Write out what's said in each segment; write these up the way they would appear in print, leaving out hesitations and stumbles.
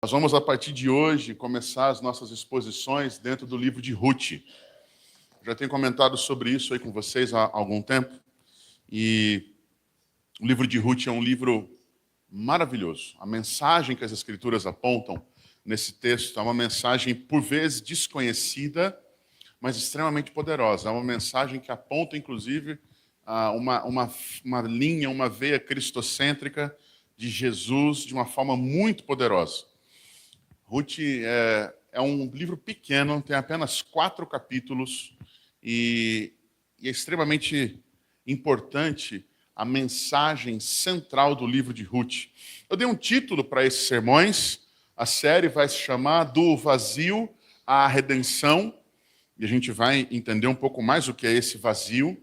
Nós vamos, a partir de hoje, começar as nossas exposições dentro do livro de Ruth. Já tenho comentado sobre isso aí com vocês há algum tempo. E o livro de Ruth é um livro maravilhoso. A mensagem que as Escrituras apontam nesse texto é uma mensagem, por vezes, desconhecida, mas extremamente poderosa. É uma mensagem que aponta, inclusive, uma linha, uma veia cristocêntrica de Jesus de uma forma muito poderosa. Ruth é um livro pequeno, tem apenas 4 capítulos e é extremamente importante a mensagem central do livro de Ruth. Eu dei um título para esses sermões, a série vai se chamar Do Vazio à Redenção, e a gente vai entender um pouco mais o que é esse vazio,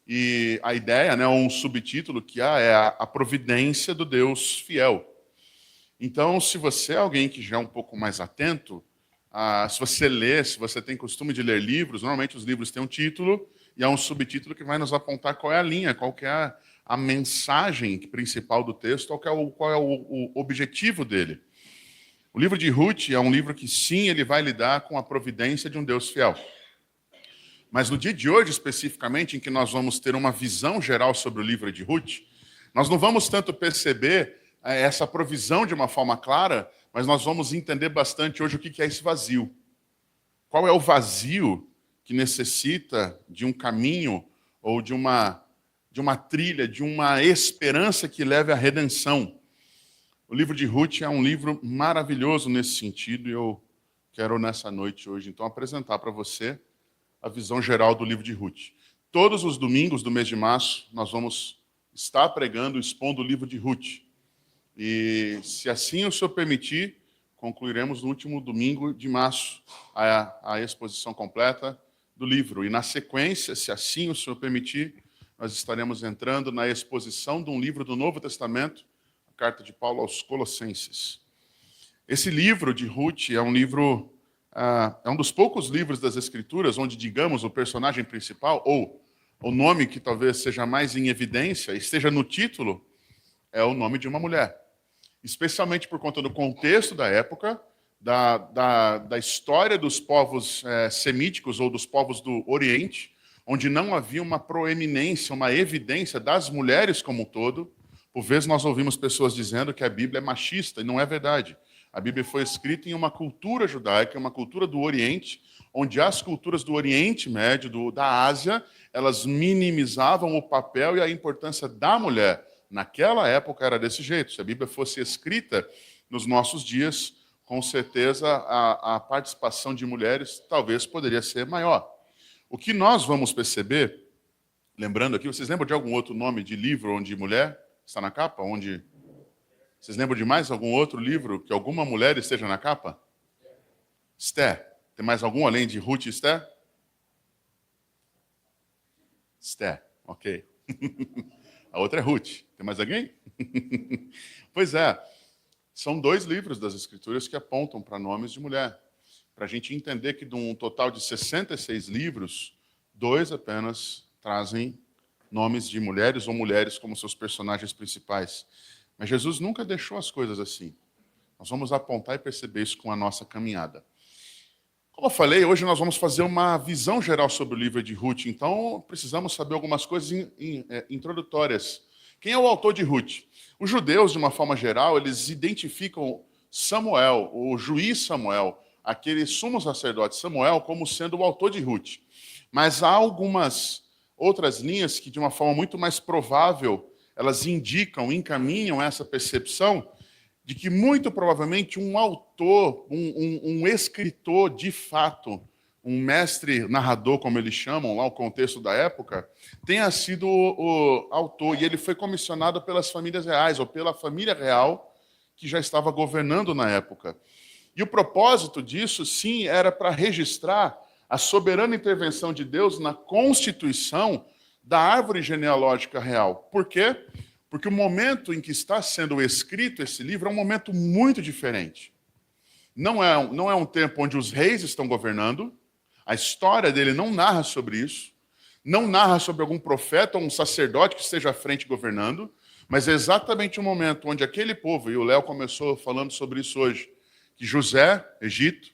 e a ideia, um subtítulo que é a providência do Deus fiel. Então, se você é alguém que já é um pouco mais atento, se você lê, se você tem costume de ler livros, normalmente os livros têm um título e há um subtítulo que vai nos apontar qual é a linha, qual que é a mensagem principal do texto, qual é o objetivo dele. O livro de Ruth é um livro que, sim, ele vai lidar com a providência de um Deus fiel. Mas no dia de hoje, especificamente, em que nós vamos ter uma visão geral sobre o livro de Ruth, nós não vamos tanto perceber essa provisão de uma forma clara, mas nós vamos entender bastante hoje o que é esse vazio. Qual é o vazio que necessita de um caminho ou de uma trilha, de uma esperança que leve à redenção. O livro de Ruth é um livro maravilhoso nesse sentido e eu quero nessa noite hoje então apresentar para você a visão geral do livro de Ruth. Todos os domingos do mês de março nós vamos estar pregando, expondo o livro de Ruth. E, se assim o Senhor permitir, concluiremos no último domingo de março a exposição completa do livro. E, na sequência, se assim o Senhor permitir, nós estaremos entrando na exposição de um livro do Novo Testamento, a carta de Paulo aos Colossenses. Esse livro de Ruth é um livro, é um dos poucos livros das Escrituras onde, digamos, o personagem principal, ou o nome que talvez seja mais em evidência, esteja no título, é o nome de uma mulher. Especialmente por conta do contexto da época, da história dos povos semíticos ou dos povos do Oriente, onde não havia uma proeminência, uma evidência das mulheres como um todo. Por vezes nós ouvimos pessoas dizendo que a Bíblia é machista, e não é verdade. A Bíblia foi escrita em uma cultura judaica, uma cultura do Oriente, onde as culturas do Oriente Médio, da Ásia, elas minimizavam o papel e a importância da mulher. Naquela época era desse jeito. Se a Bíblia fosse escrita nos nossos dias, com certeza a participação de mulheres talvez poderia ser maior. O que nós vamos perceber, lembrando aqui, vocês lembram de algum outro nome de livro onde mulher está na capa? Vocês lembram de mais algum outro livro que alguma mulher esteja na capa? Esther. Tem mais algum além de Ruth e Esther? Esther, ok. A outra é Ruth. Tem mais alguém? Pois é. São 2 livros das Escrituras que apontam para nomes de mulher. Para a gente entender que de um total de 66 livros, 2 apenas trazem nomes de mulheres ou mulheres como seus personagens principais. Mas Jesus nunca deixou as coisas assim. Nós vamos apontar e perceber isso com a nossa caminhada. Como eu falei, hoje nós vamos fazer uma visão geral sobre o livro de Ruth, então precisamos saber algumas coisas introdutórias. Quem é o autor de Ruth? Os judeus, de uma forma geral, eles identificam Samuel, o juiz Samuel, aquele sumo sacerdote Samuel, como sendo o autor de Ruth. Mas há algumas outras linhas que, de uma forma muito mais provável, elas indicam, encaminham essa percepção de que, muito provavelmente, um autor, um escritor de fato, um mestre narrador, como eles chamam lá, o contexto da época, tenha sido o autor, e ele foi comissionado pelas famílias reais, ou pela família real, que já estava governando na época. E o propósito disso, sim, era para registrar a soberana intervenção de Deus na constituição da árvore genealógica real. Por quê? Porque o momento em que está sendo escrito esse livro é um momento muito diferente. Não é um tempo onde os reis estão governando, a história dele não narra sobre isso, não narra sobre algum profeta ou um sacerdote que esteja à frente governando, mas é exatamente o momento onde aquele povo, e o Léo começou falando sobre isso hoje, que José, Egito,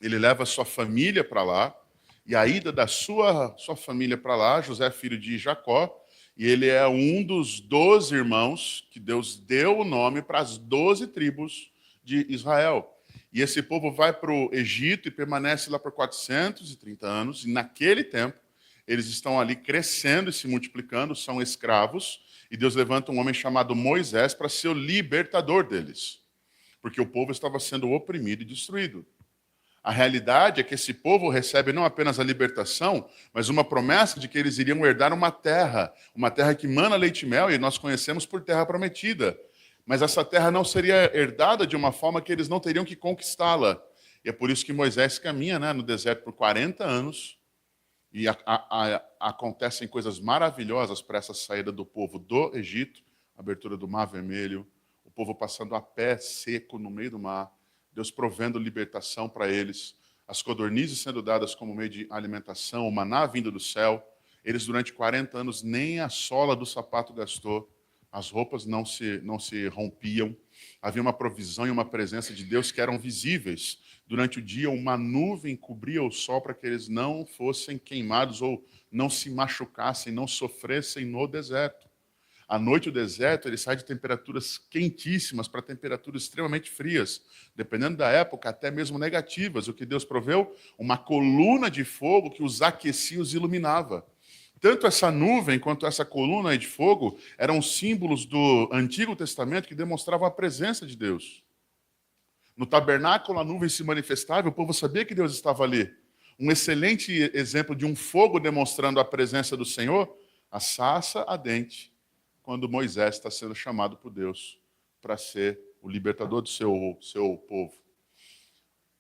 ele leva a sua família para lá, e a ida da sua família para lá, José é filho de Jacó, e ele é um dos 12 irmãos que Deus deu o nome para as 12 tribos de Israel. E esse povo vai para o Egito e permanece lá por 430 anos, e naquele tempo eles estão ali crescendo e se multiplicando, são escravos, e Deus levanta um homem chamado Moisés para ser o libertador deles, porque o povo estava sendo oprimido e destruído. A realidade é que esse povo recebe não apenas a libertação, mas uma promessa de que eles iriam herdar uma terra que mana leite e mel, e nós conhecemos por terra prometida. Mas essa terra não seria herdada de uma forma que eles não teriam que conquistá-la. E é por isso que Moisés caminha, no deserto por 40 anos, e acontecem coisas maravilhosas para essa saída do povo do Egito, abertura do Mar Vermelho, o povo passando a pé seco no meio do mar, Deus provendo libertação para eles, as codornizes sendo dadas como meio de alimentação, o maná vindo do céu. Eles, durante 40 anos, nem a sola do sapato gastou, as roupas não se rompiam. Havia uma provisão e uma presença de Deus que eram visíveis. Durante o dia, uma nuvem cobria o sol para que eles não fossem queimados ou não se machucassem, não sofressem no deserto. À noite, o deserto ele sai de temperaturas quentíssimas para temperaturas extremamente frias, dependendo da época, até mesmo negativas. O que Deus proveu? Uma coluna de fogo que os aquecia e os iluminava. Tanto essa nuvem quanto essa coluna de fogo eram símbolos do Antigo Testamento que demonstravam a presença de Deus. No tabernáculo, a nuvem se manifestava e o povo sabia que Deus estava ali. Um excelente exemplo de um fogo demonstrando a presença do Senhor, a sarça ardente, quando Moisés está sendo chamado por Deus para ser o libertador do seu povo.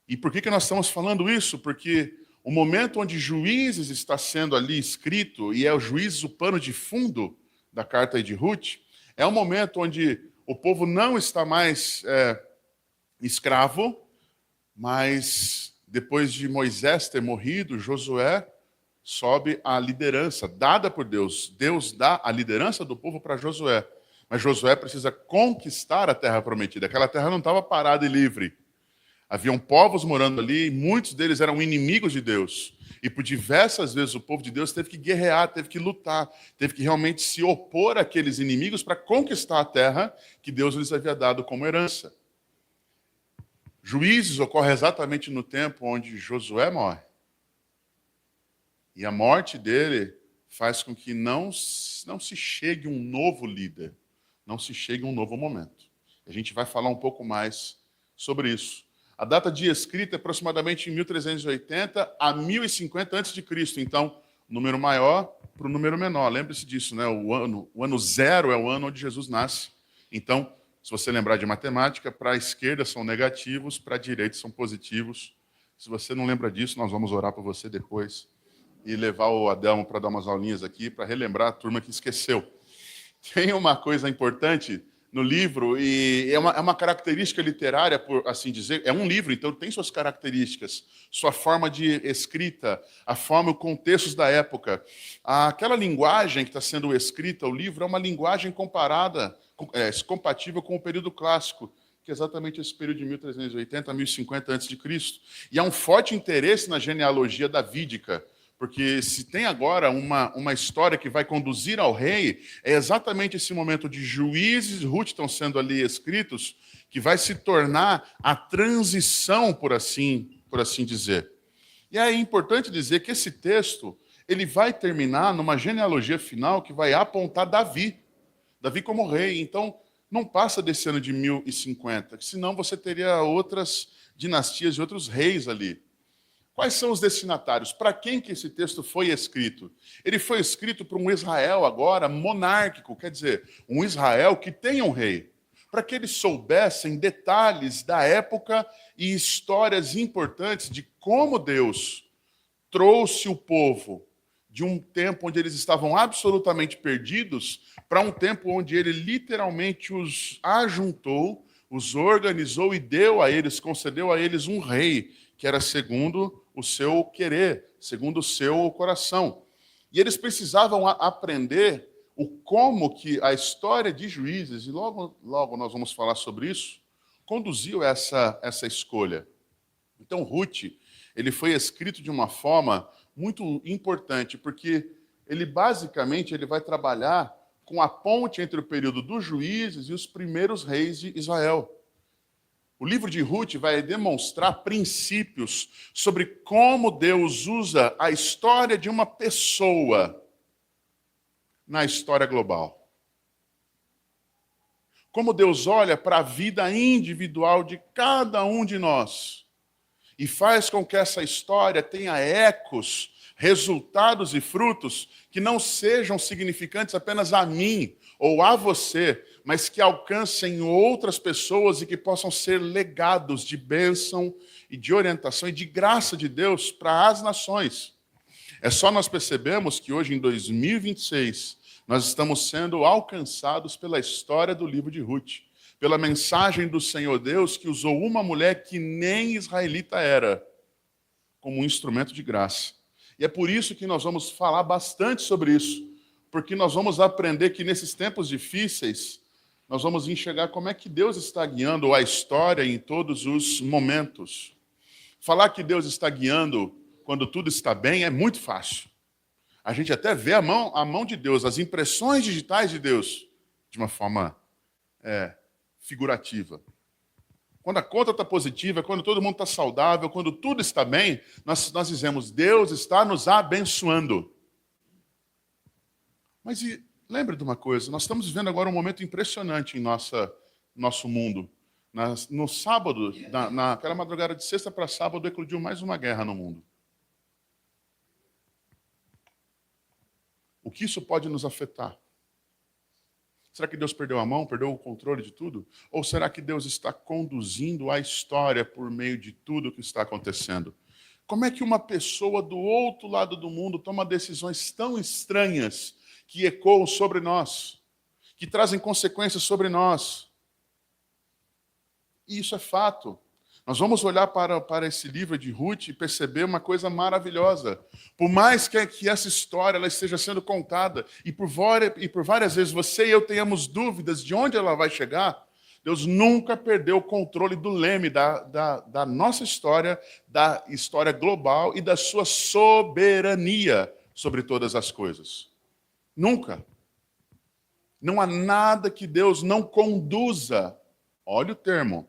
E por que nós estamos falando isso? Porque o momento onde Juízes está sendo ali escrito, e é o Juízes o pano de fundo da carta de Ruth, é um momento onde o povo não está mais escravo, mas depois de Moisés ter morrido, Josué sobe a liderança dada por Deus. Deus dá a liderança do povo para Josué. Mas Josué precisa conquistar a terra prometida. Aquela terra não estava parada e livre. Haviam povos morando ali, e muitos deles eram inimigos de Deus. E por diversas vezes o povo de Deus teve que guerrear, teve que lutar, teve que realmente se opor àqueles inimigos para conquistar a terra que Deus lhes havia dado como herança. Juízes ocorre exatamente no tempo onde Josué morre. E a morte dele faz com que não se chegue um novo líder, não se chegue um novo momento. A gente vai falar um pouco mais sobre isso. A data de escrita é aproximadamente em 1380 a 1050 a.C. Então, número maior para o número menor. Lembre-se disso, O ano zero é o ano onde Jesus nasce. Então, se você lembrar de matemática, para a esquerda são negativos, para a direita são positivos. Se você não lembra disso, nós vamos orar por você depois e levar o Adelmo para dar umas aulinhas aqui, para relembrar a turma que esqueceu. Tem uma coisa importante no livro, e é uma característica literária, por assim dizer, é um livro, então tem suas características, sua forma de escrita, a forma, os contextos da época. Aquela linguagem que está sendo escrita, o livro, é uma linguagem compatível com o período clássico, que é exatamente esse período de 1380 a 1050 a.C. E há um forte interesse na genealogia davídica, porque se tem agora uma história que vai conduzir ao rei, é exatamente esse momento de Juízes e Ruth estão sendo ali escritos, que vai se tornar a transição, por assim dizer. E é importante dizer que esse texto ele vai terminar numa genealogia final que vai apontar Davi como rei. Então, não passa desse ano de 1050, senão você teria outras dinastias e outros reis ali. Quais são os destinatários? Para quem que esse texto foi escrito? Ele foi escrito para um Israel agora monárquico, quer dizer, um Israel que tem um rei, para que eles soubessem detalhes da época e histórias importantes de como Deus trouxe o povo de um tempo onde eles estavam absolutamente perdidos para um tempo onde ele literalmente os ajuntou, os organizou e deu a eles, concedeu a eles um rei, que era segundo o seu querer, segundo o seu coração. E eles precisavam aprender o como que a história de Juízes, e logo nós vamos falar sobre isso, conduziu essa escolha. Então, Ruth, ele foi escrito de uma forma muito importante, porque ele basicamente vai trabalhar com a ponte entre o período dos juízes e os primeiros reis de Israel. O livro de Ruth vai demonstrar princípios sobre como Deus usa a história de uma pessoa na história global. Como Deus olha para a vida individual de cada um de nós e faz com que essa história tenha ecos, resultados e frutos que não sejam significantes apenas a mim ou a você, mas que alcancem outras pessoas e que possam ser legados de bênção e de orientação e de graça de Deus para as nações. É só nós percebemos que hoje, em 2026, nós estamos sendo alcançados pela história do livro de Ruth, pela mensagem do Senhor Deus que usou uma mulher que nem israelita era, como um instrumento de graça. E é por isso que nós vamos falar bastante sobre isso, porque nós vamos aprender que nesses tempos difíceis, nós vamos enxergar como é que Deus está guiando a história em todos os momentos. Falar que Deus está guiando quando tudo está bem é muito fácil. A gente até vê a mão de Deus, as impressões digitais de Deus, de uma forma figurativa. Quando a conta está positiva, quando todo mundo está saudável, quando tudo está bem, nós dizemos, Deus está nos abençoando. Mas lembre de uma coisa, nós estamos vivendo agora um momento impressionante em nosso mundo. No sábado, naquela madrugada de sexta para sábado, eclodiu mais uma guerra no mundo. O que isso pode nos afetar? Será que Deus perdeu a mão, perdeu o controle de tudo? Ou será que Deus está conduzindo a história por meio de tudo o que está acontecendo? Como é que uma pessoa do outro lado do mundo toma decisões tão estranhas que ecoam sobre nós, que trazem consequências sobre nós? E isso é fato. Nós vamos olhar para esse livro de Ruth e perceber uma coisa maravilhosa. Por mais que essa história ela esteja sendo contada e por várias vezes você e eu tenhamos dúvidas de onde ela vai chegar, Deus nunca perdeu o controle do leme da nossa história, da história global e da sua soberania sobre todas as coisas. Nunca. Não há nada que Deus não conduza. Olha o termo.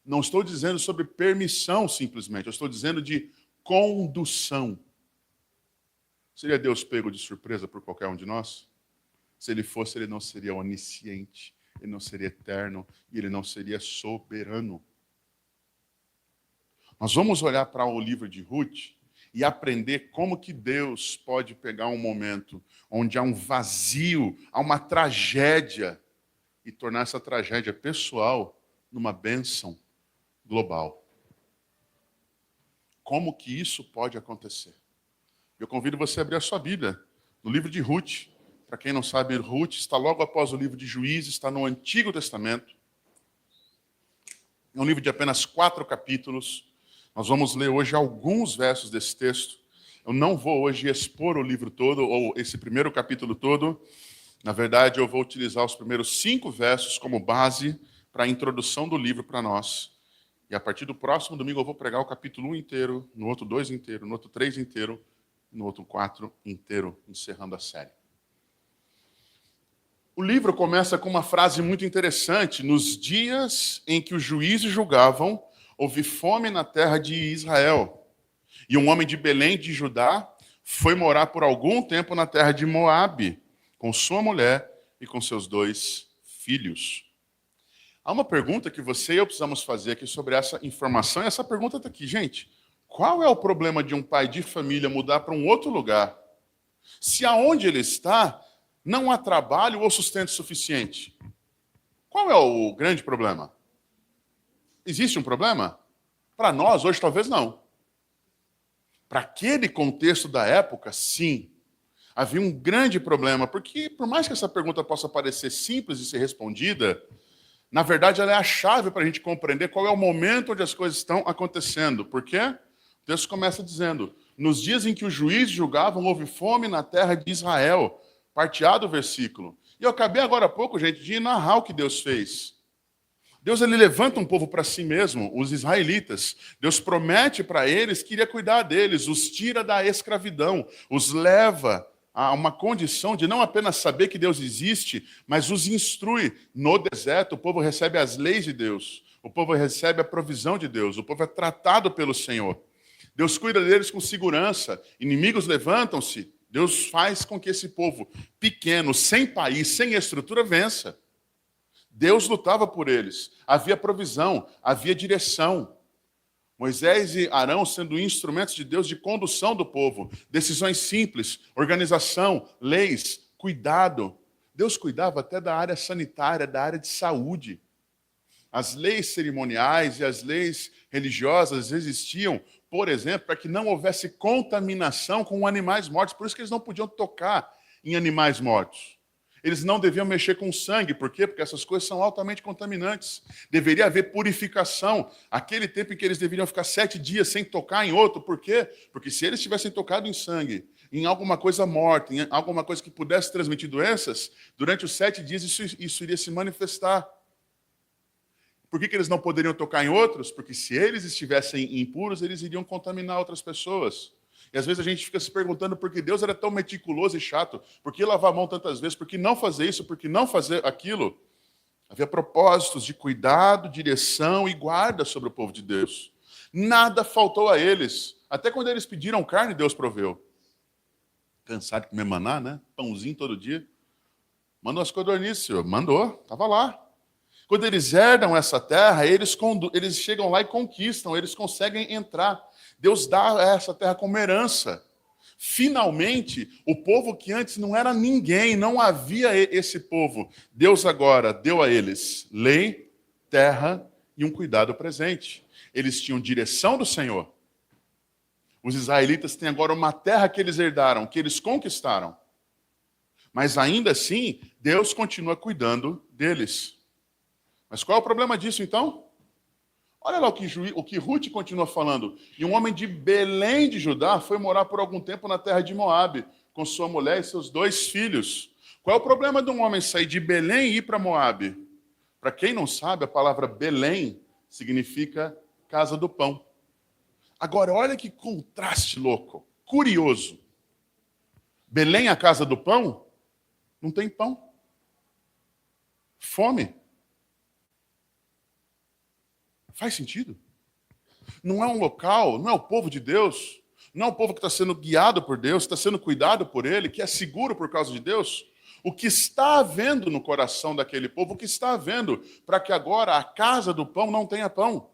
Não estou dizendo sobre permissão, simplesmente. Eu estou dizendo de condução. Seria Deus pego de surpresa por qualquer um de nós? Se ele fosse, ele não seria onisciente, ele não seria eterno e ele não seria soberano. Nós vamos olhar para o livro de Ruth e aprender como que Deus pode pegar um momento onde há um vazio, há uma tragédia, e tornar essa tragédia pessoal numa bênção global. Como que isso pode acontecer? Eu convido você a abrir a sua Bíblia no livro de Ruth. Para quem não sabe, Ruth está logo após o livro de Juízes, está no Antigo Testamento. É um livro de apenas 4 capítulos. Nós vamos ler hoje alguns versos desse texto. Eu não vou hoje expor o livro todo, ou esse primeiro capítulo todo. Na verdade, eu vou utilizar os primeiros 5 versos como base para a introdução do livro para nós. E a partir do próximo domingo eu vou pregar o capítulo 1 inteiro, no outro 2 inteiro, no outro 3 inteiro, no outro 4 inteiro, encerrando a série. O livro começa com uma frase muito interessante. Nos dias em que os juízes julgavam, houve fome na terra de Israel. E um homem de Belém de Judá foi morar por algum tempo na terra de Moabe, com sua mulher e com seus 2 filhos. Há uma pergunta que você e eu precisamos fazer aqui sobre essa informação, e essa pergunta está aqui. Gente, qual é o problema de um pai de família mudar para um outro lugar, se aonde ele está não há trabalho ou sustento suficiente? Qual é o grande problema? Existe um problema? Para nós, hoje, talvez não. Para aquele contexto da época, sim. Havia um grande problema, porque por mais que essa pergunta possa parecer simples de ser respondida, na verdade, ela é a chave para a gente compreender qual é o momento onde as coisas estão acontecendo. Por quê? O texto começa dizendo, nos dias em que os juízes julgavam, houve fome na terra de Israel. Parteado o versículo. E eu acabei agora há pouco, gente, de narrar o que Deus fez. Deus ele levanta um povo para si mesmo, os israelitas. Deus promete para eles que iria cuidar deles, os tira da escravidão, os leva a uma condição de não apenas saber que Deus existe, mas os instrui. No deserto, o povo recebe as leis de Deus, o povo recebe a provisão de Deus, o povo é tratado pelo Senhor. Deus cuida deles com segurança, inimigos levantam-se, Deus faz com que esse povo pequeno, sem país, sem estrutura, vença. Deus lutava por eles, havia provisão, havia direção. Moisés e Arão sendo instrumentos de Deus de condução do povo, decisões simples, organização, leis, cuidado. Deus cuidava até da área sanitária, da área de saúde. As leis cerimoniais e as leis religiosas existiam, por exemplo, para que não houvesse contaminação com animais mortos. Por isso que eles não podiam tocar em animais mortos. Eles não deviam mexer com sangue. Por quê? Porque essas coisas são altamente contaminantes. Deveria haver purificação. Aquele tempo em que eles deveriam ficar 7 dias sem tocar em outro. Por quê? Porque se eles tivessem tocado em sangue, em alguma coisa morta, em alguma coisa que pudesse transmitir doenças, durante os 7 dias isso iria se manifestar. Por que eles não poderiam tocar em outros? Porque se eles estivessem impuros, eles iriam contaminar outras pessoas. E às vezes a gente fica se perguntando por que Deus era tão meticuloso e chato, por que lavar a mão tantas vezes, por que não fazer isso, por que não fazer aquilo. Havia propósitos de cuidado, direção e guarda sobre o povo de Deus. Nada faltou a eles. Até quando eles pediram carne, Deus proveu. Cansado de comer maná, né? Pãozinho todo dia. Mandou as codornizes, Senhor. Mandou, estava lá. Quando eles herdam essa terra, eles chegam lá e conquistam, eles conseguem entrar. Deus dá essa terra como herança. Finalmente, o povo que antes não era ninguém, não havia esse povo. Deus agora deu a eles lei, terra e um cuidado presente. Eles tinham direção do Senhor. Os israelitas têm agora uma terra que eles herdaram, que eles conquistaram. Mas ainda assim, Deus continua cuidando deles. Mas qual é o problema disso, então? Olha lá o que Ruth continua falando. E um homem de Belém de Judá foi morar por algum tempo na terra de Moabe, com sua mulher e seus 2 filhos. Qual é o problema de um homem sair de Belém e ir para Moabe? Para quem não sabe, a palavra Belém significa casa do pão. Agora, olha que contraste louco, curioso. Belém, a casa do pão, não tem pão. Fome. Faz sentido? Não é um local, não é o povo de Deus, não é o povo que está sendo guiado por Deus, está sendo cuidado por Ele, que é seguro por causa de Deus. O que está havendo no coração daquele povo, o que está havendo para que agora a casa do pão não tenha pão?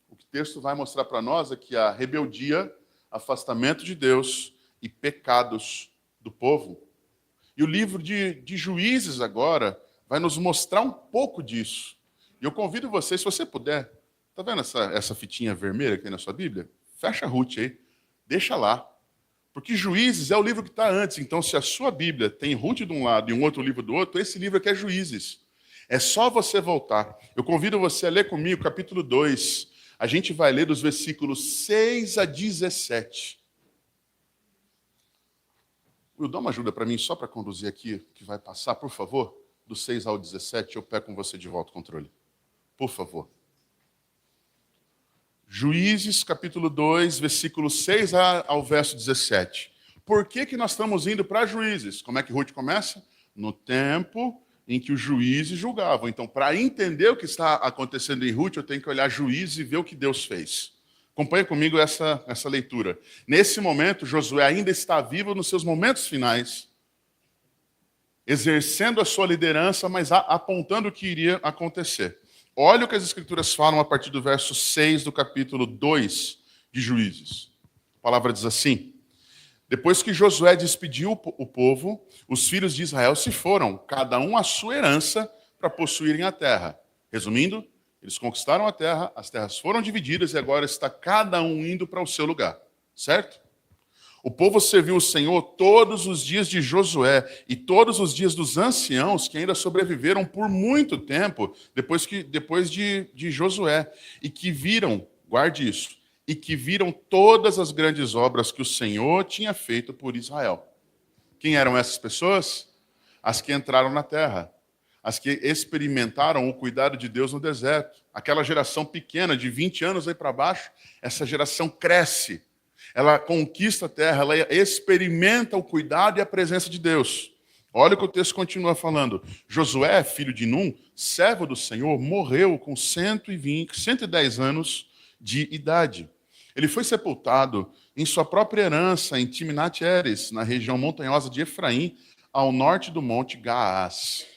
O que o texto vai mostrar para nós é que a rebeldia, afastamento de Deus e pecados do povo. E o livro de Juízes agora vai nos mostrar um pouco disso. E eu convido você, se você puder, está vendo essa fitinha vermelha que tem na sua Bíblia? Fecha a Ruth aí, deixa lá. Porque Juízes é o livro que está antes. Então, se a sua Bíblia tem Ruth de um lado e um outro livro do outro, esse livro aqui é Juízes. É só você voltar. Eu convido você a ler comigo capítulo 2. A gente vai ler dos versículos 6 a 17. Will, dá uma ajuda para mim, só para conduzir aqui, que vai passar, por favor, do 6 ao 17. Eu pego com você de volta o controle. Por favor. Juízes, capítulo 2, versículo 6 ao verso 17. Por que nós estamos indo para Juízes? Como é que Ruth começa? No tempo em que os juízes julgavam. Então, para entender o que está acontecendo em Ruth, eu tenho que olhar Juízes e ver o que Deus fez. Acompanhe comigo essa leitura. Nesse momento, Josué ainda está vivo nos seus momentos finais, exercendo a sua liderança, mas apontando o que iria acontecer. Olha o que as Escrituras falam a partir do verso 6 do capítulo 2 de Juízes. A palavra diz assim: depois que Josué despediu o povo, os filhos de Israel se foram, cada um à sua herança, para possuírem a terra. Resumindo, eles conquistaram a terra, as terras foram divididas e agora está cada um indo para o seu lugar. Certo? O povo serviu o Senhor todos os dias de Josué e todos os dias dos anciãos que ainda sobreviveram por muito tempo depois de Josué e que viram, guarde isso, e que viram todas as grandes obras que o Senhor tinha feito por Israel. Quem eram essas pessoas? As que entraram na terra. as que experimentaram o cuidado de Deus no deserto. Aquela geração pequena, de 20 anos aí para baixo, essa geração cresce. Ela conquista a terra, ela experimenta o cuidado e a presença de Deus. Olha o que o texto continua falando. Josué, filho de Num, servo do Senhor, morreu com 110 anos de idade. Ele foi sepultado em sua própria herança, em Timnat-Heres, na região montanhosa de Efraim, ao norte do monte Gaás.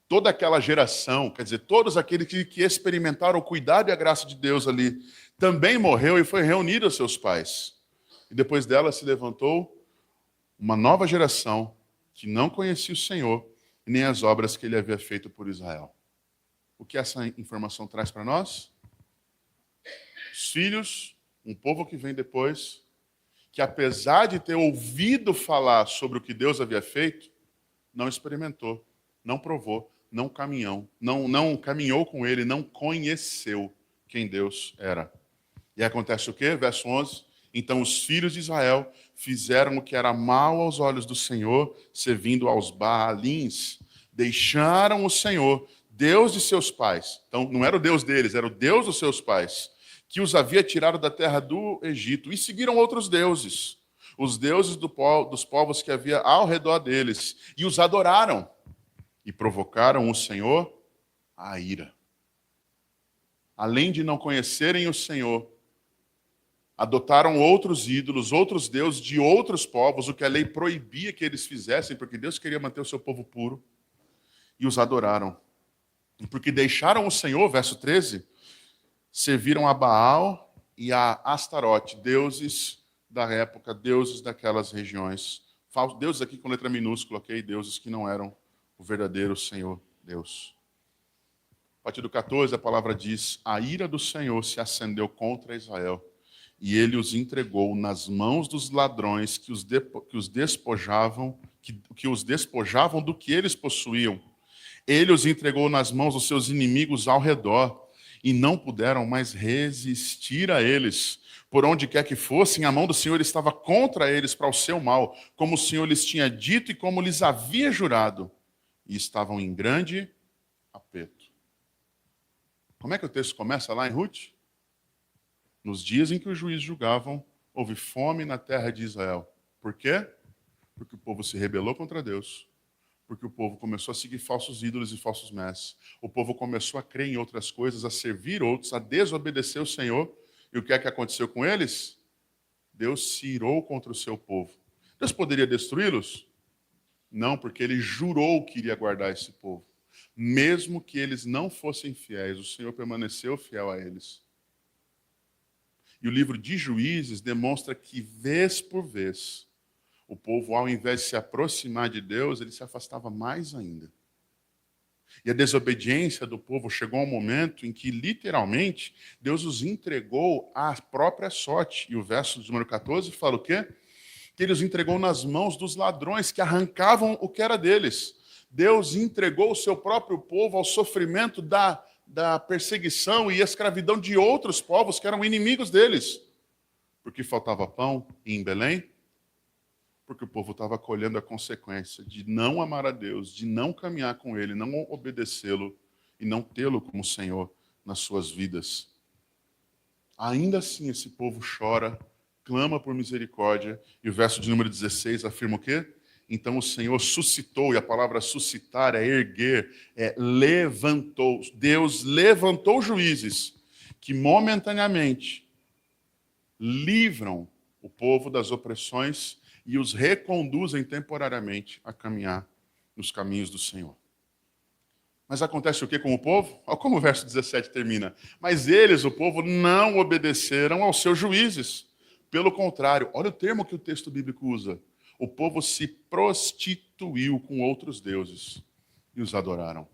Toda aquela geração, quer dizer, todos aqueles que experimentaram o cuidado e a graça de Deus ali, também morreu e foi reunido aos seus pais. E depois dela se levantou uma nova geração que não conhecia o Senhor e nem as obras que ele havia feito por Israel. O que essa informação traz para nós? Os filhos, um povo que vem depois, que apesar de ter ouvido falar sobre o que Deus havia feito, não experimentou, não provou, não caminhou com ele, não conheceu quem Deus era. E acontece o quê? Verso 11. Então os filhos de Israel fizeram o que era mal aos olhos do Senhor, servindo aos Baalins. Deixaram o Senhor, Deus de seus pais. Então não era o Deus deles, era o Deus dos seus pais, que os havia tirado da terra do Egito, e seguiram outros deuses, os deuses dos povos que havia ao redor deles, e os adoraram, e provocaram o Senhor à ira. Além de não conhecerem o Senhor, adotaram outros ídolos, outros deuses de outros povos, o que a lei proibia que eles fizessem, porque Deus queria manter o seu povo puro, e os adoraram. E porque deixaram o Senhor, verso 13, serviram a Baal e a Astarote, deuses da época, deuses daquelas regiões. Deuses aqui com letra minúscula, ok? Deuses que não eram o verdadeiro Senhor Deus. A partir do 14, a palavra diz: a ira do Senhor se acendeu contra Israel, e ele os entregou nas mãos dos ladrões que os despojavam do que eles possuíam. Ele os entregou nas mãos dos seus inimigos ao redor, e não puderam mais resistir a eles. Por onde quer que fossem, a mão do Senhor estava contra eles para o seu mal, como o Senhor lhes tinha dito e como lhes havia jurado. E estavam em grande aperto. Como é que o texto começa lá em Ruth? Nos dias em que os juízes julgavam, houve fome na terra de Israel. Por quê? Porque o povo se rebelou contra Deus. Porque o povo começou a seguir falsos ídolos e falsos mestres. O povo começou a crer em outras coisas, a servir outros, a desobedecer o Senhor. E o que é que aconteceu com eles? Deus se irou contra o seu povo. Deus poderia destruí-los? Não, porque ele jurou que iria guardar esse povo. Mesmo que eles não fossem fiéis, o Senhor permaneceu fiel a eles. E o livro de Juízes demonstra que, vez por vez, o povo, ao invés de se aproximar de Deus, ele se afastava mais ainda. E a desobediência do povo chegou a um momento em que, literalmente, Deus os entregou à própria sorte. E o verso de número 14 fala o quê? Que ele os entregou nas mãos dos ladrões que arrancavam o que era deles. Deus entregou o seu próprio povo ao sofrimento da perseguição e escravidão de outros povos que eram inimigos deles. Porque faltava pão em Belém? Porque o povo estava colhendo a consequência de não amar a Deus, de não caminhar com Ele, não obedecê-lo e não tê-lo como Senhor nas suas vidas. Ainda assim, esse povo chora, clama por misericórdia, e o verso de número 16 afirma o quê? Então o Senhor suscitou, e a palavra suscitar é erguer, levantou. Deus levantou juízes que momentaneamente livram o povo das opressões e os reconduzem temporariamente a caminhar nos caminhos do Senhor. Mas acontece o que com o povo? Olha como o verso 17 termina. Mas eles, o povo, não obedeceram aos seus juízes. Pelo contrário, olha o termo que o texto bíblico usa. O povo se prostituiu com outros deuses e os adoraram.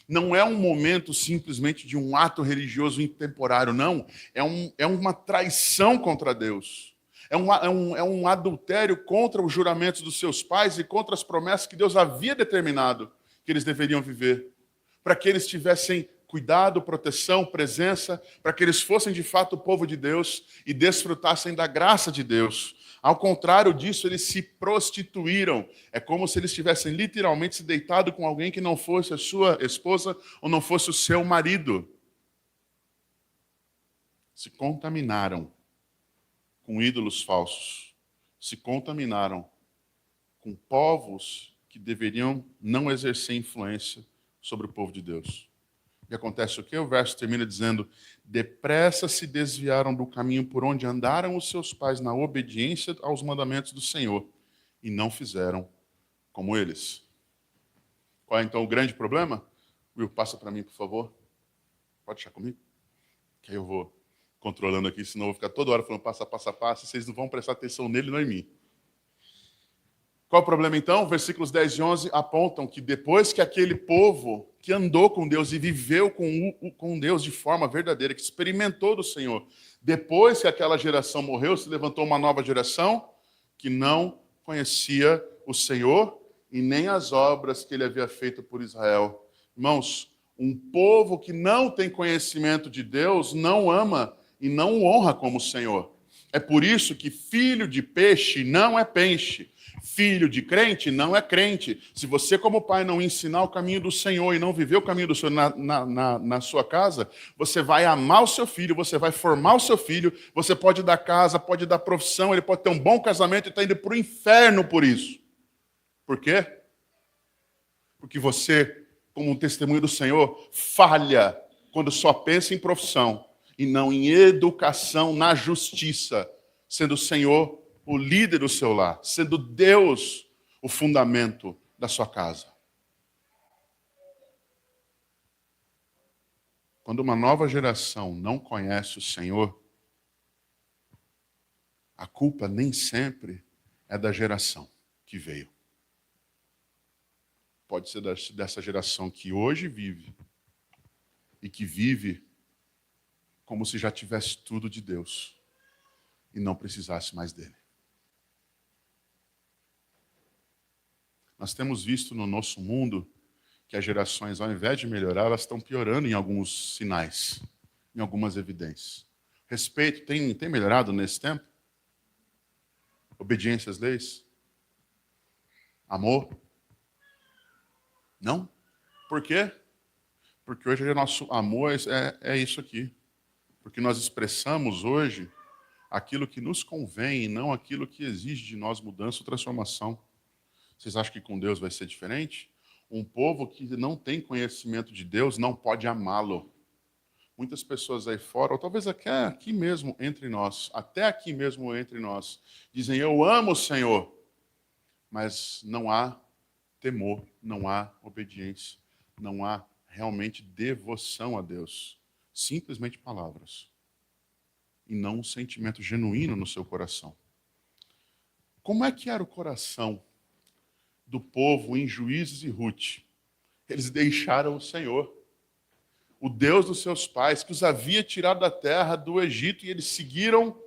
Não é um momento simplesmente de um ato religioso intemporário, não. É uma traição contra Deus. É um adultério contra os juramentos dos seus pais e contra as promessas que Deus havia determinado que eles deveriam viver. Para que eles tivessem cuidado, proteção, presença, para que eles fossem de fato o povo de Deus e desfrutassem da graça de Deus. Ao contrário disso, eles se prostituíram. É como se eles tivessem literalmente se deitado com alguém que não fosse a sua esposa ou não fosse o seu marido. Se contaminaram com ídolos falsos. Se contaminaram com povos que deveriam não exercer influência sobre o povo de Deus. E acontece o quê? O verso termina dizendo: depressa se desviaram do caminho por onde andaram os seus pais na obediência aos mandamentos do Senhor, e não fizeram como eles. Qual é então o grande problema? Will, passa para mim, por favor. Pode deixar comigo? Que aí eu vou controlando aqui, senão eu vou ficar toda hora falando passa, passa, passa, e vocês não vão prestar atenção nele, não em mim. Qual o problema então? Versículos 10 e 11 apontam que depois que aquele povo que andou com Deus e viveu com Deus de forma verdadeira, que experimentou do Senhor, depois que aquela geração morreu, se levantou uma nova geração que não conhecia o Senhor e nem as obras que ele havia feito por Israel. Irmãos, um povo que não tem conhecimento de Deus não ama e não o honra como o Senhor. É por isso que filho de peixe não é peixe. Filho de crente não é crente. Se você, como pai, não ensinar o caminho do Senhor e não viver o caminho do Senhor na sua casa, você vai amar o seu filho, você vai formar o seu filho, você pode dar casa, pode dar profissão, ele pode ter um bom casamento e está indo para o inferno por isso. Por quê? Porque você, como um testemunho do Senhor, falha quando só pensa em profissão e não em educação na justiça, sendo o Senhor o líder do seu lar, sendo Deus o fundamento da sua casa. Quando uma nova geração não conhece o Senhor, a culpa nem sempre é da geração que veio. Pode ser dessa geração que hoje vive e que vive como se já tivesse tudo de Deus e não precisasse mais dele. Nós temos visto no nosso mundo que as gerações, ao invés de melhorar, elas estão piorando em alguns sinais, em algumas evidências. Respeito tem melhorado nesse tempo? Obediência às leis? Amor? Não? Por quê? Porque hoje o nosso amor é isso aqui. Porque nós expressamos hoje aquilo que nos convém e não aquilo que exige de nós mudança ou transformação. Vocês acham que com Deus vai ser diferente? Um povo que não tem conhecimento de Deus não pode amá-lo. Muitas pessoas aí fora, ou talvez aqui mesmo entre nós, até aqui mesmo entre nós, dizem: eu amo o Senhor, mas não há temor, não há obediência, não há realmente devoção a Deus. Simplesmente palavras. E não um sentimento genuíno no seu coração. Como é que era o coração do povo em Juízes e Ruth? Eles deixaram o Senhor, o Deus dos seus pais, que os havia tirado da terra do Egito, e eles seguiram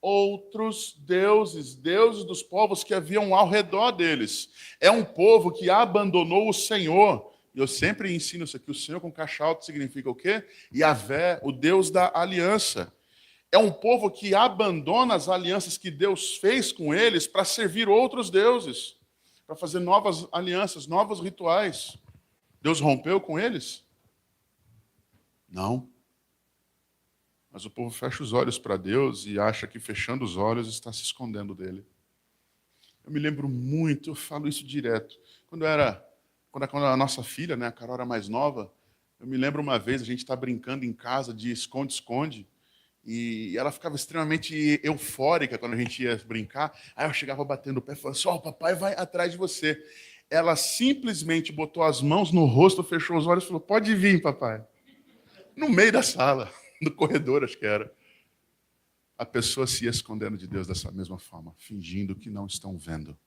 outros deuses, deuses dos povos que haviam ao redor deles. É um povo que abandonou o Senhor. E eu sempre ensino isso aqui: o Senhor com caixa alta significa o quê? Yahvé, o Deus da aliança. É um povo que abandona as alianças que Deus fez com eles para servir outros deuses, para fazer novas alianças, novos rituais. Deus rompeu com eles? Não. Mas o povo fecha os olhos para Deus e acha que fechando os olhos está se escondendo dele. Eu me lembro muito, eu falo isso direto. Quando a nossa filha, né, a Carol, era mais nova, eu me lembro uma vez, a gente está brincando em casa de esconde-esconde, e ela ficava extremamente eufórica quando a gente ia brincar. Aí eu chegava batendo o pé e falava assim: ó, o papai vai atrás de você. Ela simplesmente botou as mãos no rosto, fechou os olhos e falou: pode vir, papai. No meio da sala, no corredor, acho que era. A pessoa se ia escondendo de Deus dessa mesma forma, fingindo que não estão vendo.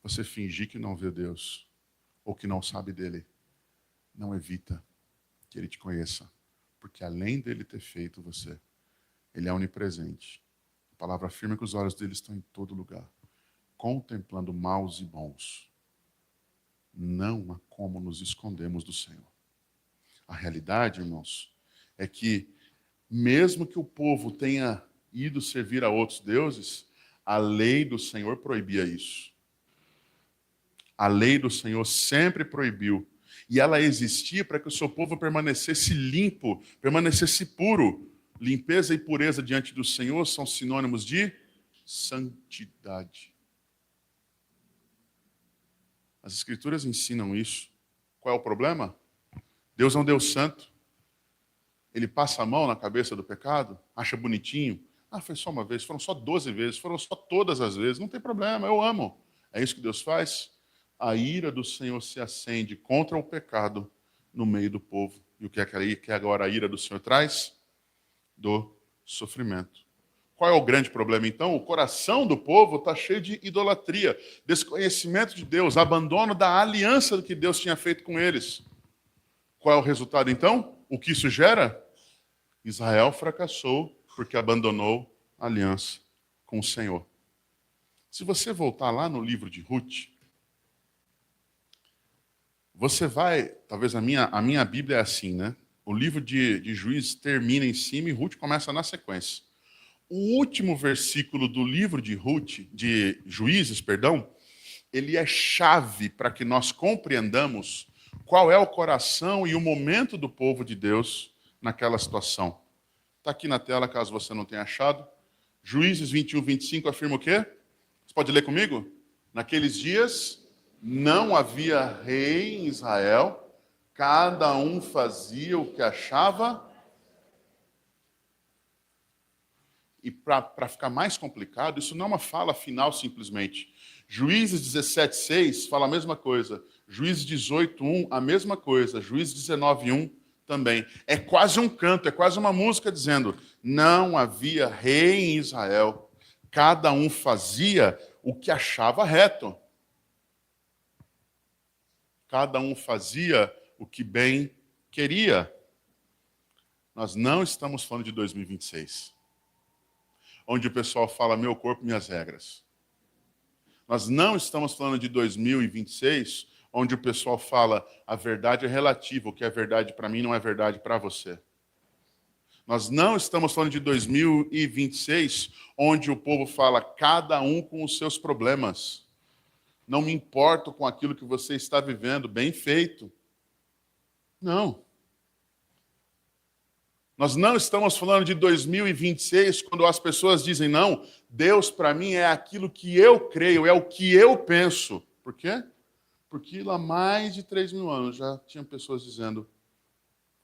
Você fingir que não vê Deus, ou que não sabe dele, não evita que ele te conheça. Porque além dele ter feito você, ele é onipresente. A palavra afirma que os olhos dele estão em todo lugar, contemplando maus e bons. Não há como nos escondermos do Senhor. A realidade, irmãos, é que mesmo que o povo tenha ido servir a outros deuses, a lei do Senhor proibia isso. A lei do Senhor sempre proibiu. E ela existia para que o seu povo permanecesse limpo, permanecesse puro. Limpeza e pureza diante do Senhor são sinônimos de santidade. As Escrituras ensinam isso. Qual é o problema? Deus é um Deus santo. Ele passa a mão na cabeça do pecado, acha bonitinho. Ah, foi só uma vez, foram só 12 vezes, foram só todas as vezes. Não tem problema, eu amo. É isso que Deus faz? A ira do Senhor se acende contra o pecado no meio do povo. E o que é que agora a ira do Senhor traz? Do sofrimento. Qual é o grande problema, então? O coração do povo está cheio de idolatria, desconhecimento de Deus, abandono da aliança que Deus tinha feito com eles. Qual é o resultado, então? O que isso gera? Israel fracassou porque abandonou a aliança com o Senhor. Se você voltar lá no livro de Ruth, você vai, talvez a minha Bíblia é assim, né? O livro de Juízes termina em cima e Ruth começa na sequência. O último versículo do livro de Ruth, de Juízes, perdão, ele é chave para que nós compreendamos qual é o coração e o momento do povo de Deus naquela situação. Está aqui na tela, caso você não tenha achado. Juízes 21, 25 afirma o quê? Você pode ler comigo? Naqueles dias não havia rei em Israel, cada um fazia o que achava. E para ficar mais complicado, isso não é uma fala final simplesmente. Juízes 17:6 fala a mesma coisa. Juízes 18:1, a mesma coisa. Juízes 19:1 também. É quase um canto, é quase uma música dizendo: não havia rei em Israel. Cada um fazia o que achava reto. Cada um fazia o que bem queria. Nós não estamos falando de 2026. Onde o pessoal fala meu corpo, minhas regras. Nós não estamos falando de 2026, onde o pessoal fala a verdade é relativa, o que é verdade para mim não é verdade para você. Nós não estamos falando de 2026, onde o povo fala cada um com os seus problemas. Não me importo com aquilo que você está vivendo, bem feito. Não. Nós não estamos falando de 2026, quando as pessoas dizem, não, Deus para mim é aquilo que eu creio, é o que eu penso. Por quê? Porque lá mais de 3.000 anos já tinham pessoas dizendo,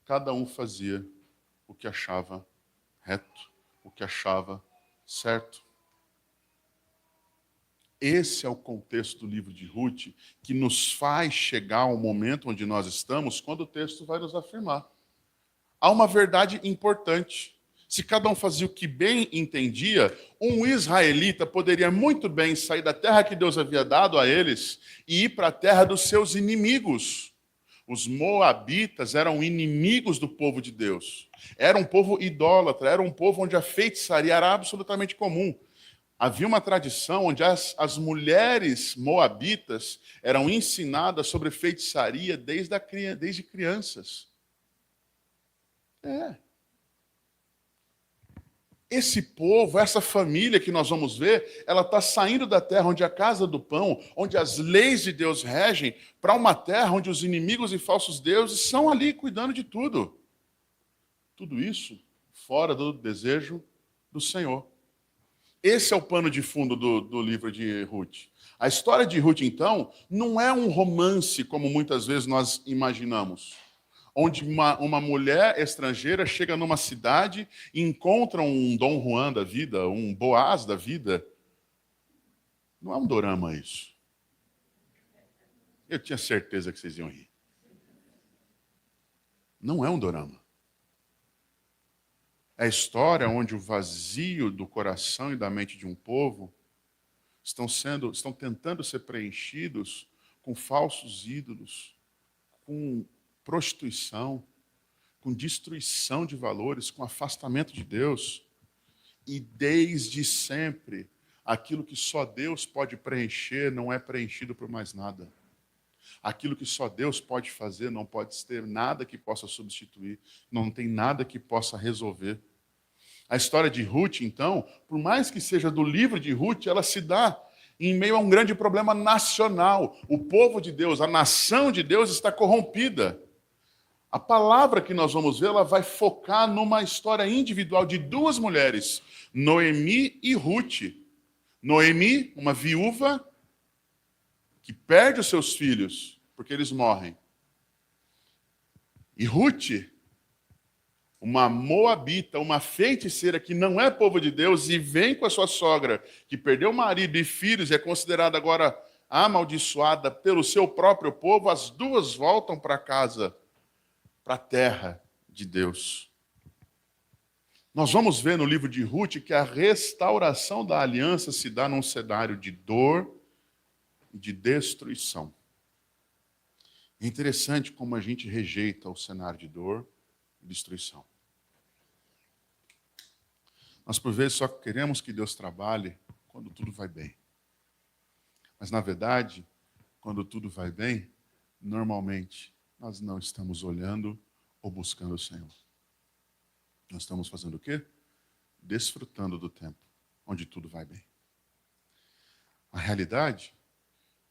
cada um fazia o que achava reto, o que achava certo. Esse é o contexto do livro de Ruth, que nos faz chegar ao momento onde nós estamos, quando o texto vai nos afirmar. Há uma verdade importante. Se cada um fazia o que bem entendia, um israelita poderia muito bem sair da terra que Deus havia dado a eles e ir para a terra dos seus inimigos. Os moabitas eram inimigos do povo de Deus. Era um povo idólatra, era um povo onde a feitiçaria era absolutamente comum. Havia uma tradição onde as mulheres moabitas eram ensinadas sobre feitiçaria desde crianças. Esse povo, essa família que nós vamos ver, ela está saindo da terra onde a casa do pão, onde as leis de Deus regem, para uma terra onde os inimigos e falsos deuses são ali cuidando de tudo. Tudo isso fora do desejo do Senhor. Esse é o pano de fundo do livro de Ruth. A história de Ruth, então, não é um romance como muitas vezes nós imaginamos, onde uma mulher estrangeira chega numa cidade e encontra um Dom Juan da vida, um Boaz da vida. Não é um dorama isso. Eu tinha certeza que vocês iam rir. Não é um dorama. É a história onde o vazio do coração e da mente de um povo estão tentando ser preenchidos com falsos ídolos, com prostituição, com destruição de valores, com afastamento de Deus. E desde sempre, aquilo que só Deus pode preencher não é preenchido por mais nada. Aquilo que só Deus pode fazer não pode ter nada que possa substituir, não tem nada que possa resolver. A história de Ruth, então, por mais que seja do livro de Ruth, ela se dá em meio a um grande problema nacional. O povo de Deus, a nação de Deus está corrompida. A palavra que nós vamos ver, ela vai focar numa história individual de duas mulheres, Noemi e Ruth. Noemi, uma viúva que perde os seus filhos porque eles morrem. E Ruth, uma moabita, uma feiticeira que não é povo de Deus e vem com a sua sogra, que perdeu marido e filhos e é considerada agora amaldiçoada pelo seu próprio povo, as duas voltam para casa, para a terra de Deus. Nós vamos ver no livro de Ruth que a restauração da aliança se dá num cenário de dor e de destruição. É interessante como a gente rejeita o cenário de dor e destruição. Nós, por vezes, só queremos que Deus trabalhe quando tudo vai bem. Mas, na verdade, quando tudo vai bem, normalmente, nós não estamos olhando ou buscando o Senhor. Nós estamos fazendo o quê? Desfrutando do tempo onde tudo vai bem. A realidade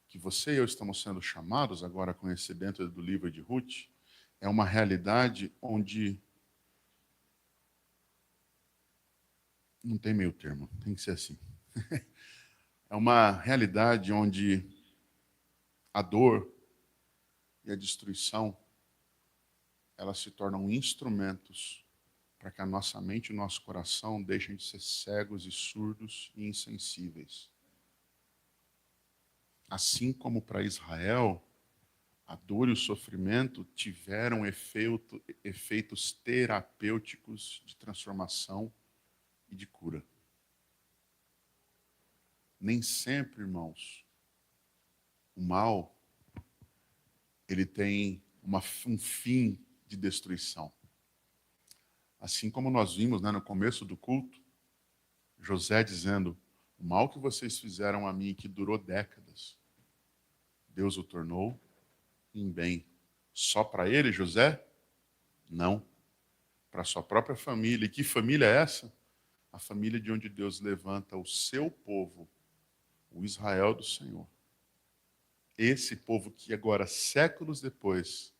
que você e eu estamos sendo chamados agora a conhecer dentro do livro de Ruth é uma realidade onde não tem meio termo, tem que ser assim. É uma realidade onde a dor e a destruição, elas se tornam instrumentos para que a nossa mente e o nosso coração deixem de ser cegos e surdos e insensíveis. Assim como para Israel, a dor e o sofrimento tiveram efeitos terapêuticos de transformação e de cura. Nem sempre, irmãos, o mal ele tem um fim de destruição. Assim como nós vimos, no começo do culto, José dizendo: o mal que vocês fizeram a mim, que durou décadas, Deus o tornou em bem. Só para ele, José? Não. Para a sua própria família. E que família é essa? A família de onde Deus levanta o seu povo, o Israel do Senhor. Esse povo que agora, séculos depois,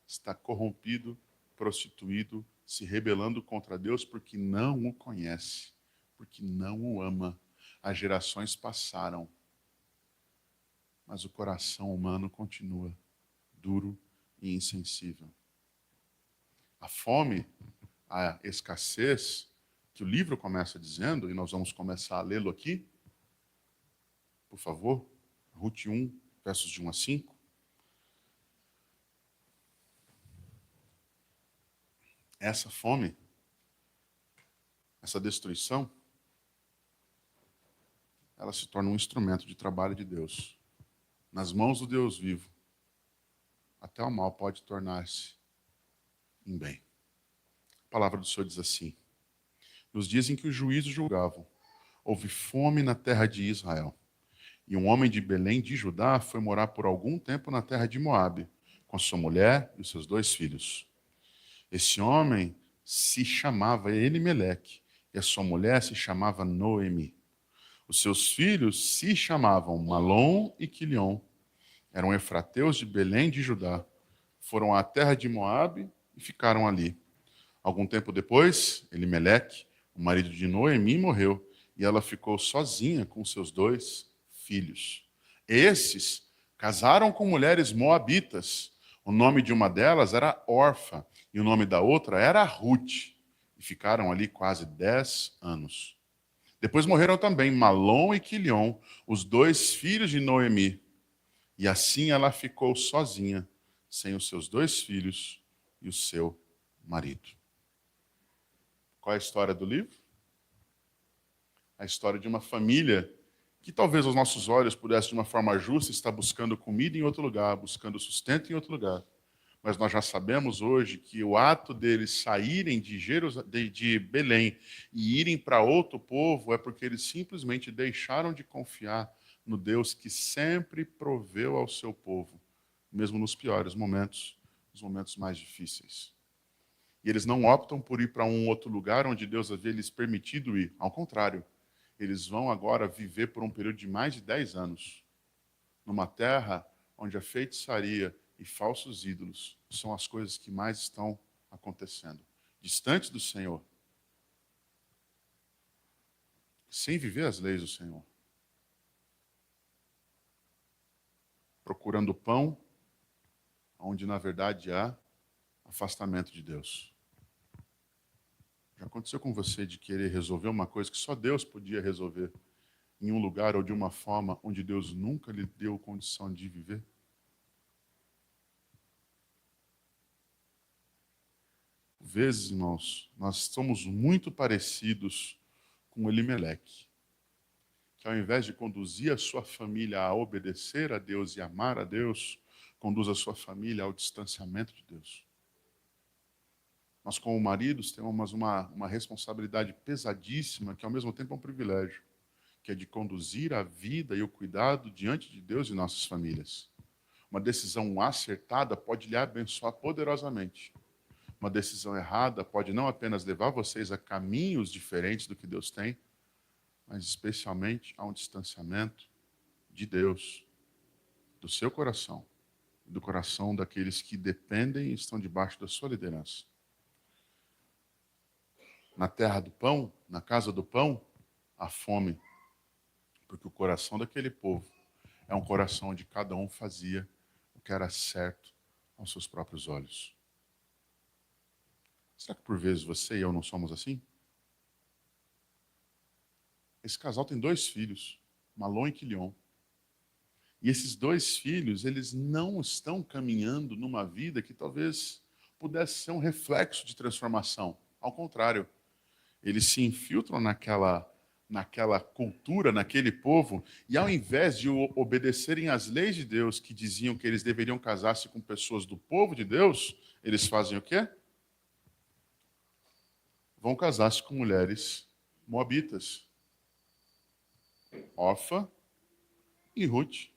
está corrompido, prostituído, se rebelando contra Deus porque não o conhece, porque não o ama. As gerações passaram, mas o coração humano continua duro e insensível. A fome, a escassez, que o livro começa dizendo, e nós vamos começar a lê-lo aqui, por favor, Ruth 1, versos de 1 a 5. Essa fome, essa destruição, ela se torna um instrumento de trabalho de Deus. Nas mãos do Deus vivo, até o mal pode tornar-se em bem. A palavra do Senhor diz assim: nos dias em que os juízes julgavam, houve fome na terra de Israel. E um homem de Belém de Judá foi morar por algum tempo na terra de Moabe, com sua mulher e os seus 2 filhos. Esse homem se chamava Elimeleque, e a sua mulher se chamava Noemi. Os seus filhos se chamavam Malom e Quilion. Eram efrateus de Belém de Judá. Foram à terra de Moabe e ficaram ali. Algum tempo depois, Elimeleque, o marido de Noemi, morreu, e ela ficou sozinha com seus 2 filhos. Esses casaram com mulheres moabitas. O nome de uma delas era Orfa, e o nome da outra era Ruth. E ficaram ali quase 10 anos. Depois morreram também Malom e Quilion, os 2 filhos de Noemi. E assim ela ficou sozinha, sem os seus 2 filhos e o seu marido. Qual é a história do livro? A história de uma família que talvez aos nossos olhos pudesse, de uma forma justa, estar buscando comida em outro lugar, buscando sustento em outro lugar. Mas nós já sabemos hoje que o ato deles saírem de Belém e irem para outro povo é porque eles simplesmente deixaram de confiar no Deus que sempre proveu ao seu povo, mesmo nos piores momentos, nos momentos mais difíceis. E eles não optam por ir para um outro lugar onde Deus havia lhes permitido ir. Ao contrário, eles vão agora viver por um período de mais de 10 anos numa terra onde a feitiçaria e falsos ídolos são as coisas que mais estão acontecendo. Distantes do Senhor. Sem viver as leis do Senhor. Procurando pão, onde na verdade há afastamento de Deus. Já aconteceu com você de querer resolver uma coisa que só Deus podia resolver em um lugar ou de uma forma onde Deus nunca lhe deu condição de viver? Às vezes, irmãos, nós somos muito parecidos com Elimeleque, que ao invés de conduzir a sua família a obedecer a Deus e amar a Deus, conduz a sua família ao distanciamento de Deus. Nós, como maridos, temos uma responsabilidade pesadíssima, que ao mesmo tempo é um privilégio, que é de conduzir a vida e o cuidado diante de Deus e nossas famílias. Uma decisão acertada pode lhe abençoar poderosamente. Uma decisão errada pode não apenas levar vocês a caminhos diferentes do que Deus tem, mas especialmente a um distanciamento de Deus, do seu coração, do coração daqueles que dependem e estão debaixo da sua liderança. Na terra do pão, na casa do pão, há fome, porque o coração daquele povo é um coração onde cada um fazia o que era certo aos seus próprios olhos. Será que por vezes você e eu não somos assim? Esse casal tem 2 filhos, Malon e Quilion. E esses 2 filhos, eles não estão caminhando numa vida que talvez pudesse ser um reflexo de transformação. Ao contrário, eles se infiltram naquela cultura, naquele povo, e ao invés de obedecerem às leis de Deus, que diziam que eles deveriam casar-se com pessoas do povo de Deus, eles fazem o quê? Vão casar-se com mulheres moabitas. Orfa e Ruth.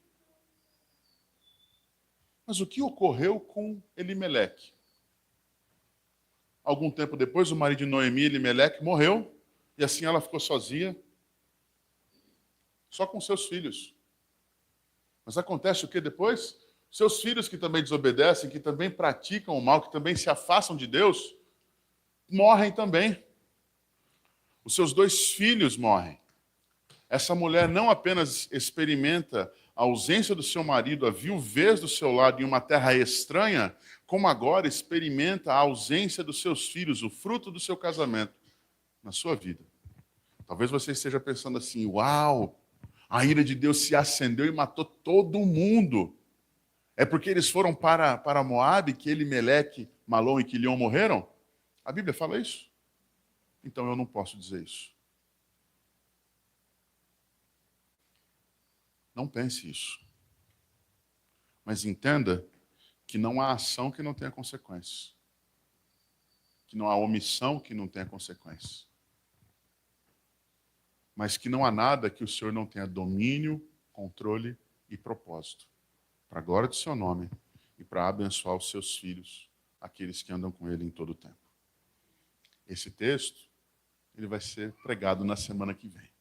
Mas o que ocorreu com Elimeleque? Algum tempo depois, o marido de Noemi, Elimeleque, morreu, e assim ela ficou sozinha, só com seus filhos. Mas acontece o que depois? Seus filhos que também desobedecem, que também praticam o mal, que também se afastam de Deus, morrem também. Os seus 2 filhos morrem. Essa mulher não apenas experimenta a ausência do seu marido, a viuvez do seu lado em uma terra estranha, como agora experimenta a ausência dos seus filhos, o fruto do seu casamento, na sua vida. Talvez você esteja pensando assim, uau, a ira de Deus se acendeu e matou todo mundo. É porque eles foram para Moabe que Elimeleque, Malom e Quilion morreram? A Bíblia fala isso? Então eu não posso dizer isso. Não pense isso. Mas entenda que não há ação que não tenha consequências. Que não há omissão que não tenha consequências. Mas que não há nada que o Senhor não tenha domínio, controle e propósito. Para a glória do seu nome e para abençoar os seus filhos, aqueles que andam com ele em todo o tempo. Esse texto, ele vai ser pregado na semana que vem.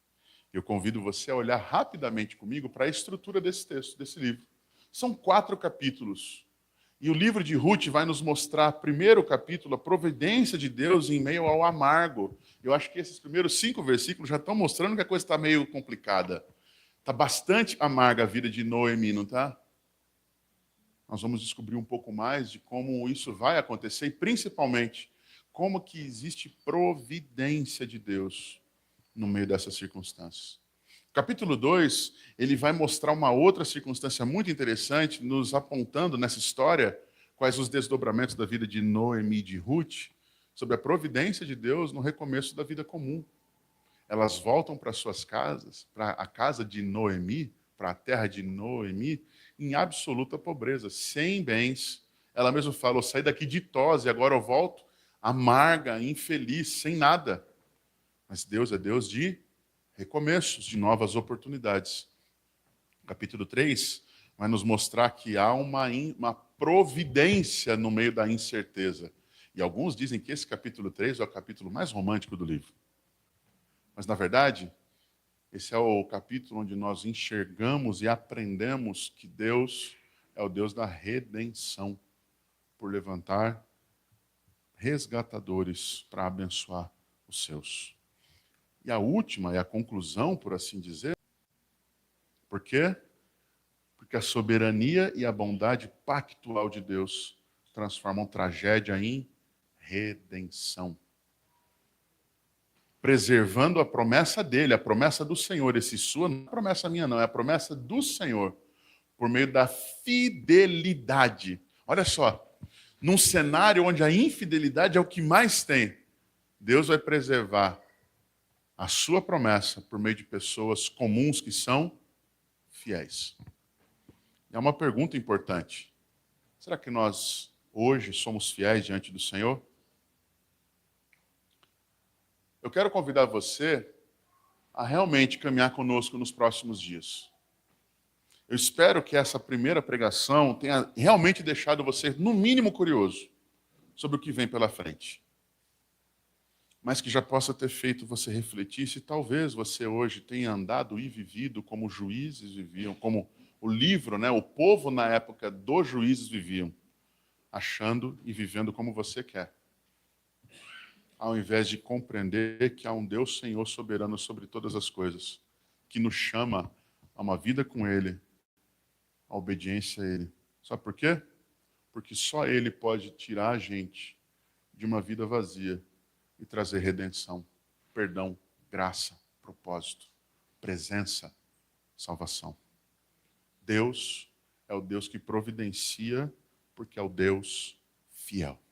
Eu convido você a olhar rapidamente comigo para a estrutura desse texto, desse livro. São 4 capítulos. E o livro de Ruth vai nos mostrar, primeiro capítulo, a providência de Deus em meio ao amargo. Eu acho que esses primeiros 5 versículos já estão mostrando que a coisa está meio complicada. Está bastante amarga a vida de Noemi, não está? Nós vamos descobrir um pouco mais de como isso vai acontecer e, principalmente, como que existe providência de Deus no meio dessas circunstâncias. Capítulo 2, ele vai mostrar uma outra circunstância muito interessante, nos apontando nessa história quais os desdobramentos da vida de Noemi e de Ruth, sobre a providência de Deus no recomeço da vida comum. Elas voltam para suas casas, para a casa de Noemi, para a terra de Noemi, em absoluta pobreza, sem bens. Ela mesma fala, eu saí daqui ditosa e agora eu volto amarga, infeliz, sem nada. Mas Deus é Deus de recomeços, de novas oportunidades. O capítulo 3 vai nos mostrar que há uma providência no meio da incerteza. E alguns dizem que esse capítulo 3 é o capítulo mais romântico do livro. Mas, na verdade, esse é o capítulo onde nós enxergamos e aprendemos que Deus é o Deus da redenção, por levantar resgatadores para abençoar os seus. E a última é a conclusão, por assim dizer. Por quê? Porque a soberania e a bondade pactual de Deus transformam tragédia em redenção. Preservando a promessa dele, a promessa do Senhor. Esse sua não é promessa minha, não, é a promessa do Senhor, por meio da fidelidade. Olha só, num cenário onde a infidelidade é o que mais tem, Deus vai preservar a sua promessa por meio de pessoas comuns que são fiéis. É uma pergunta importante. Será que nós hoje somos fiéis diante do Senhor? Eu quero convidar você a realmente caminhar conosco nos próximos dias. Eu espero que essa primeira pregação tenha realmente deixado você, no mínimo, curioso sobre o que vem pela frente. Mas que já possa ter feito você refletir se talvez você hoje tenha andado e vivido como juízes viviam, como o livro, o povo na época dos juízes viviam, achando e vivendo como você quer, ao invés de compreender que há um Deus Senhor soberano sobre todas as coisas, que nos chama a uma vida com Ele, a obediência a Ele. Sabe por quê? Porque só Ele pode tirar a gente de uma vida vazia e trazer redenção, perdão, graça, propósito, presença, salvação. Deus é o Deus que providencia, porque é o Deus fiel.